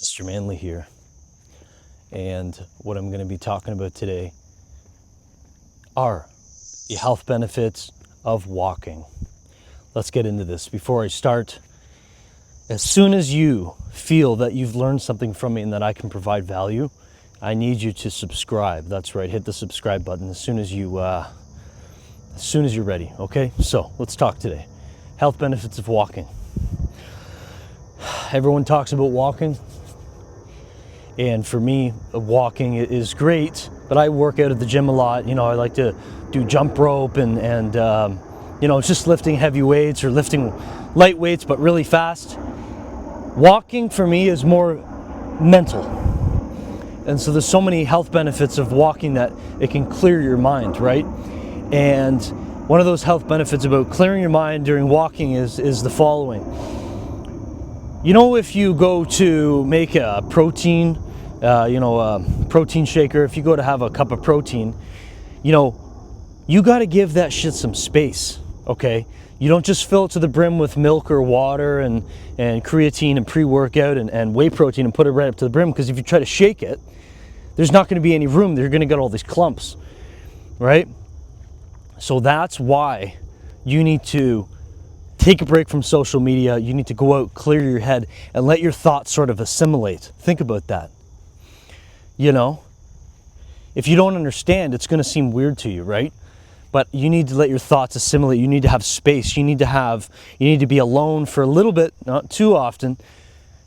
Mr. Manley here, and what I'm going to be talking about today are the health benefits of walking. Let's get into this. Before I start, as soon as you feel that you've learned something from me and that I can provide value, I need you to subscribe. That's right, hit the subscribe button as soon as you're ready. Okay, so let's talk today. Health benefits of walking. Everyone talks about walking. And for me, walking is great, but I work out at the gym a lot. You know, I like to do jump rope and it's just lifting heavy weights or lifting light weights, but really fast. Walking for me is more mental. And so there's so many health benefits of walking that it can clear your mind, right? And one of those health benefits about clearing your mind during walking is the following. You know, if you go to make a protein, protein shaker, if you go to have a cup of protein, you got to give that shit some space, okay? You don't just fill it to the brim with milk or water and creatine and pre-workout and whey protein and put it right up to the brim, because if you try to shake it, there's not going to be any room. You're going to get all these clumps, right? So that's why you need to take a break from social media. You need to go out, clear your head, and let your thoughts sort of assimilate. Think about that. If you don't understand, it's going to seem weird to you, right? But you need to let your thoughts assimilate. You need to have space. You need to be alone for a little bit, not too often.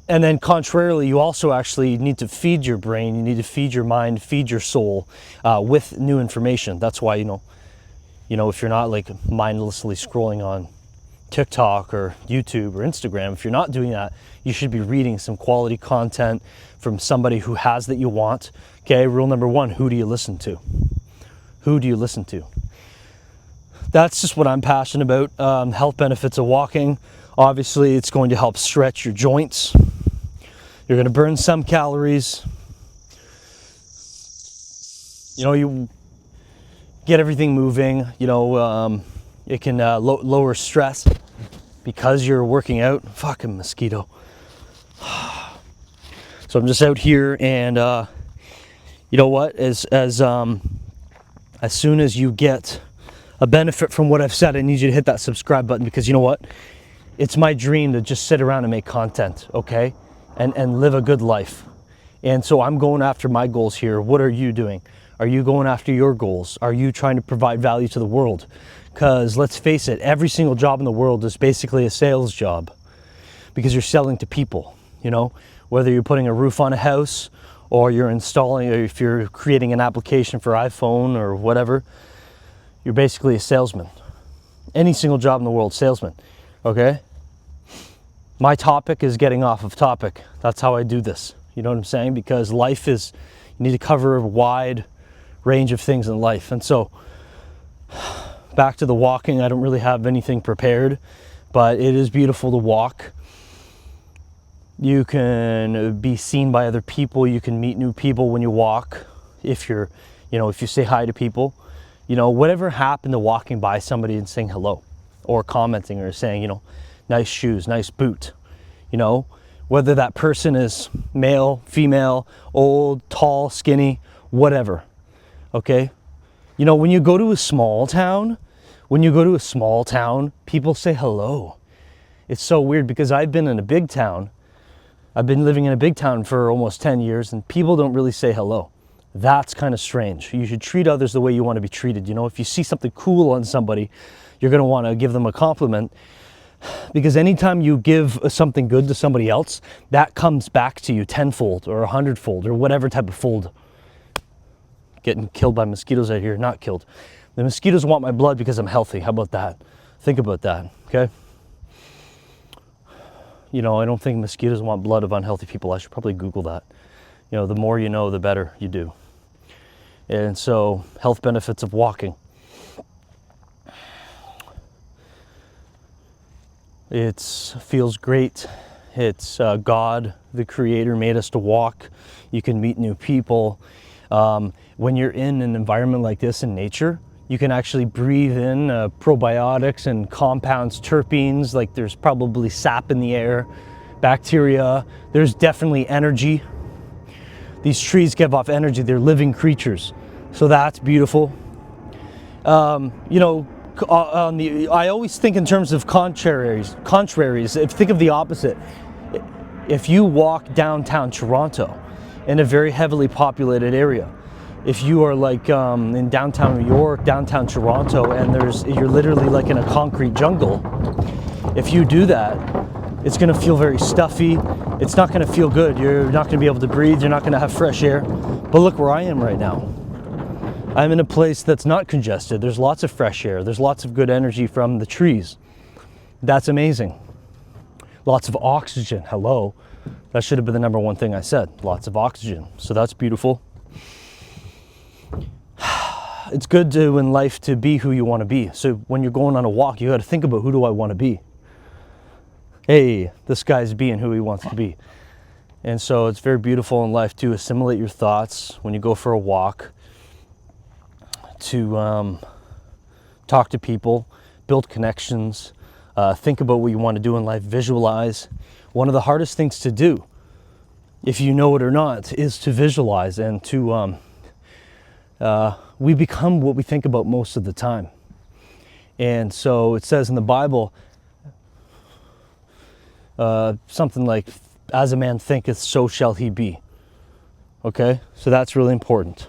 And then contrarily, you also actually need to feed your brain. You need to feed your mind, feed your soul with new information. That's why, if you're not like mindlessly scrolling on TikTok or YouTube or Instagram, if you're not doing that, you should be reading some quality content from somebody who has that you want. Okay, rule number one, who do you listen to? Who do you listen to? That's just what I'm passionate about. Health benefits of walking. Obviously, it's going to help stretch your joints. You're going to burn some calories. You get everything moving. It can lower stress because you're working out. Fucking mosquito. So I'm just out here, and you know what? As soon as you get a benefit from what I've said, I need you to hit that subscribe button, because you know what? It's my dream to just sit around and make content, okay? And live a good life. And so I'm going after my goals here. What are you doing? Are you going after your goals? Are you trying to provide value to the world? Because let's face it, every single job in the world is basically a sales job, because you're selling to people, whether you're putting a roof on a house, or you're installing, or if you're creating an application for iPhone or whatever, you're basically a salesman. Any single job in the world, salesman, okay? My topic is getting off of topic. That's how I do this. You know what I'm saying? Because life is, you need to cover a wide range of things in life. And so, back to the walking, I don't really have anything prepared, but it is beautiful to walk. You can be seen by other people. You can meet new people when you walk. If you say hi to people, whatever happened to walking by somebody and saying hello, or commenting, or saying, nice shoes, nice boot, whether that person is male, female, old, tall, skinny, whatever. Okay. When you go to a small town, people say hello. It's so weird, because I've been in a big town. I've been living in a big town for almost 10 years, and people don't really say hello. That's kind of strange. You should treat others the way you want to be treated. If you see something cool on somebody, you're going to want to give them a compliment, because anytime you give something good to somebody else, that comes back to you tenfold or 100-fold or whatever type of fold. Getting killed by mosquitoes out here. Not killed. The mosquitoes want my blood because I'm healthy. How about that? Think about that, okay? I don't think mosquitoes want blood of unhealthy people. I should probably Google that. The more you know, the better you do. And so, health benefits of walking. It feels great. It's God, the Creator, made us to walk. You can meet new people. When you're in an environment like this in nature, you can actually breathe in probiotics and compounds, terpenes, like there's probably sap in the air, bacteria. There's definitely energy. These trees give off energy. They're living creatures. So that's beautiful. You know, I always think in terms of contraries. Think of the opposite. If you walk downtown Toronto, in a very heavily populated area, if you are like in downtown New York, downtown Toronto, and you're literally like in a concrete jungle, if you do that, it's going to feel very stuffy. It's not going to feel good. You're not going to be able to breathe. You're not going to have fresh air. But look where I am right now. I'm in a place that's not congested. There's lots of fresh air. There's lots of good energy from the trees. That's amazing. Lots of oxygen. Hello. That should have been the number one thing I said. Lots of oxygen. So that's beautiful. It's good to, in life, to be who you want to be. So when you're going on a walk, you got to think about, who do I want to be? Hey, this guy's being who he wants to be. And so it's very beautiful in life to assimilate your thoughts when you go for a walk, to talk to people, build connections, think about what you want to do in life, visualize. One of the hardest things to do, if you know it or not, is to visualize and to, we become what we think about most of the time. And so it says in the Bible, something like, as a man thinketh, so shall he be. Okay, so that's really important.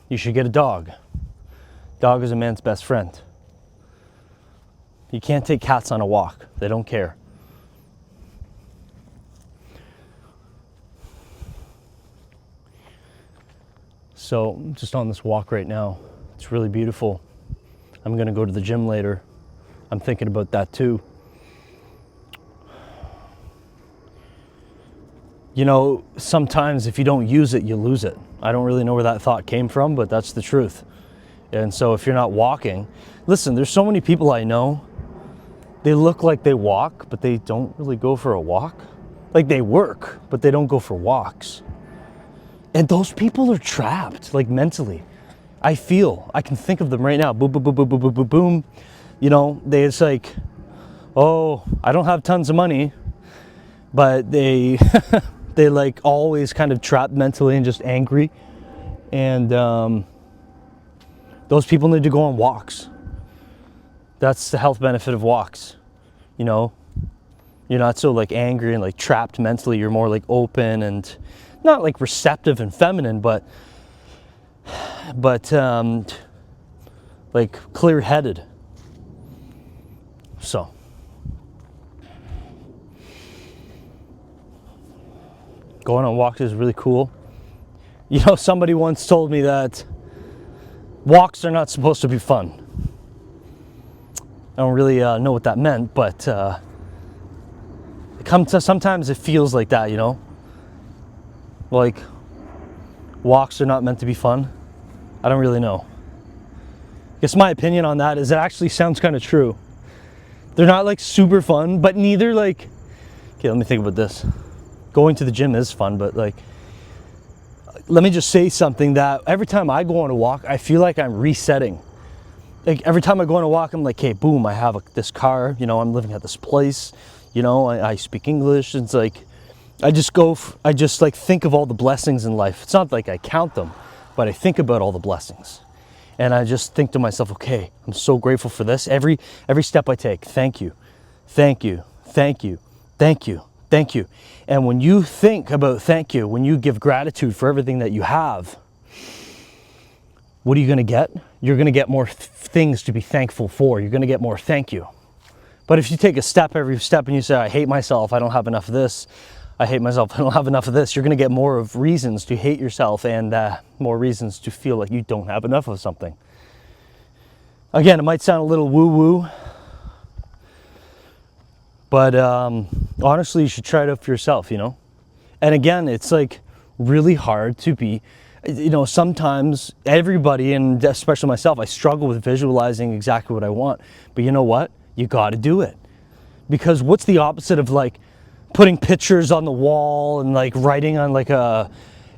You should get a dog. Dog is a man's best friend. You can't take cats on a walk. They don't care. So I'm just on this walk right now. It's really beautiful. I'm going to go to the gym later. I'm thinking about that too. You know, sometimes if you don't use it, you lose it. I don't really know where that thought came from, but that's the truth. And so if you're not walking, listen, there's so many people I know, they look like they walk, but they don't really go for a walk. Like they work, but they don't go for walks. And those people are trapped, like mentally. I can think of them right now. Boom, boom, boom, boom, boom, boom, boom, boom. You know, it's like, oh, I don't have tons of money, but they like always kind of trapped mentally and just angry. And those people need to go on walks. That's the health benefit of walks. You know, you're not so like angry and like trapped mentally. You're more like open and not like receptive and feminine, but like clear-headed. So going on walks is really cool. You know, somebody once told me that walks are not supposed to be fun. I don't really know what that meant, but sometimes it feels like that, you know? Like, walks are not meant to be fun. I don't really know. I guess my opinion on that is it actually sounds kind of true. They're not like super fun, but neither like, okay, let me think about this. Going to the gym is fun, but like, let me just say something that every time I go on a walk, I feel like I'm resetting. Like every time I go on a walk, I'm like, hey, boom, I have this car, you know, I'm living at this place, you know, I speak English. It's like, I just like think of all the blessings in life. It's not like I count them, but I think about all the blessings. And I just think to myself, okay, I'm so grateful for this. Every step I take, thank you, thank you, thank you, thank you, thank you. And when you think about thank you, when you give gratitude for everything that you have, what are you going to get? You're going to get more things to be thankful for. You're going to get more thank you. But if you take every step and you say, I hate myself, I don't have enough of this, I hate myself, I don't have enough of this, you're going to get more of reasons to hate yourself and more reasons to feel like you don't have enough of something. Again, it might sound a little woo-woo, but honestly, you should try it out for yourself, you know? And again, it's like really hard to be, you know, sometimes everybody, and especially myself, I struggle with visualizing exactly what I want. But you know what? You got to do it. Because what's the opposite of like putting pictures on the wall and like writing on like a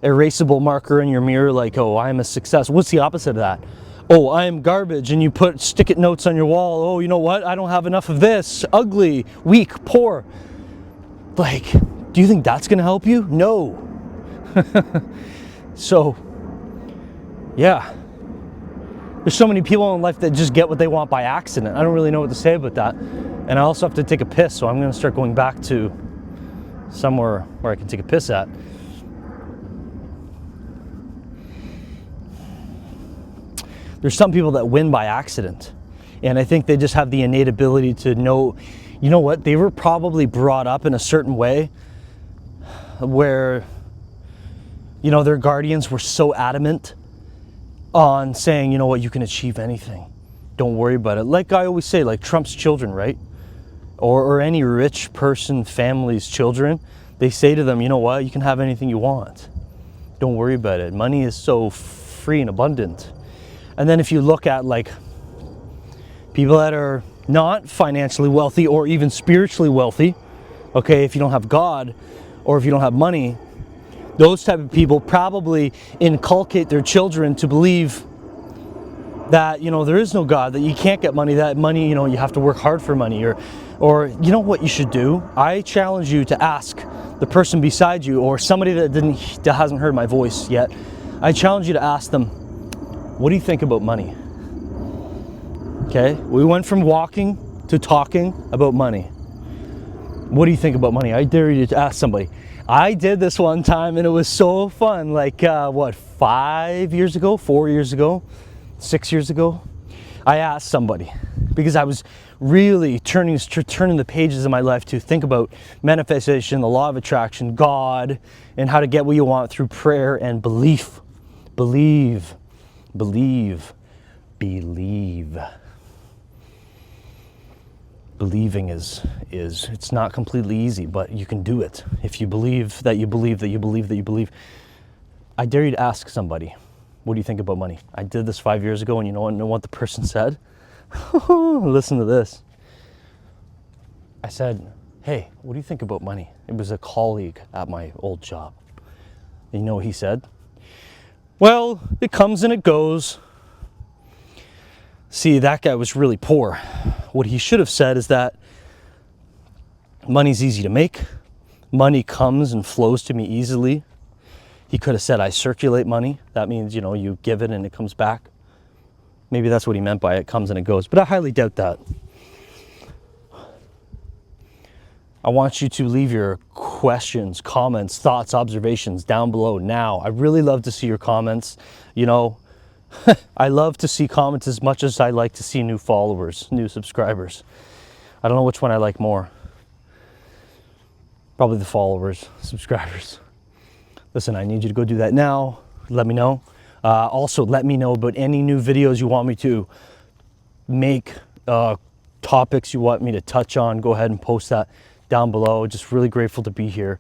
erasable marker in your mirror like, oh, I'm a success? What's the opposite of that? Oh, I am garbage, and you put stick-it notes on your wall. Oh, you know what? I don't have enough of this. Ugly, weak, poor. Like, do you think that's going to help you? No. So, yeah. There's so many people in life that just get what they want by accident. I don't really know what to say about that. And I also have to take a piss, so I'm going to start going back to somewhere where I can take a piss at. There's some people that win by accident. And I think they just have the innate ability to know, you know what, they were probably brought up in a certain way where, you know, their guardians were so adamant on saying, you know what, you can achieve anything. Don't worry about it. Like I always say, like Trump's children, right? Or any rich person, family's children, they say to them, you know what, you can have anything you want. Don't worry about it. Money is so free and abundant. And then if you look at like people that are not financially wealthy or even spiritually wealthy, okay, if you don't have God or if you don't have money, those type of people probably inculcate their children to believe that, you know, there is no God, that you can't get money, that money, you know, you have to work hard for money, or you know what you should do? I challenge you to ask the person beside you or somebody that hasn't heard my voice yet. I challenge you to ask them, what do you think about money? Okay, we went from walking to talking about money. What do you think about money? I dare you to ask somebody. I did this one time and it was so fun. Like, 5 years ago, 4 years ago, 6 years ago? I asked somebody because I was really turning the pages of my life to think about manifestation, the law of attraction, God, and how to get what you want through prayer and belief. Believe. Believing is it's not completely easy, but you can do it. If you believe that you believe that you believe that you believe. I dare you to ask somebody, what do you think about money? I did this 5 years ago, and you know what the person said? Listen to this. I said, hey, what do you think about money? It was a colleague at my old job. And you know what he said? Well, it comes and it goes. See, that guy was really poor. What he should have said is that money's easy to make. Money comes and flows to me easily. He could have said, I circulate money. That means, you know, you give it and it comes back. Maybe that's what he meant by it comes and it goes, but I highly doubt that. I want you to leave your questions, comments, thoughts, observations down below now. I really love to see your comments. You know, I love to see comments as much as I like to see new followers, new subscribers. I don't know which one I like more. Probably the followers, subscribers. Listen, I need you to go do that now. Let me know. Also, let me know about any new videos you want me to make, topics you want me to touch on. Go ahead and post that down below. Just really grateful to be here.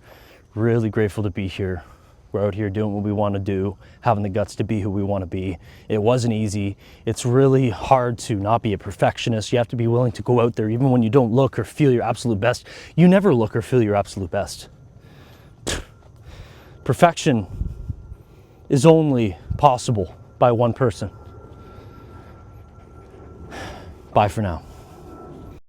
Really grateful to be here. We're out here doing what we want to do, having the guts to be who we want to be. It wasn't easy. It's really hard to not be a perfectionist. You have to be willing to go out there even when you don't look or feel your absolute best. You never look or feel your absolute best. Perfection is only possible by one person. Bye for now.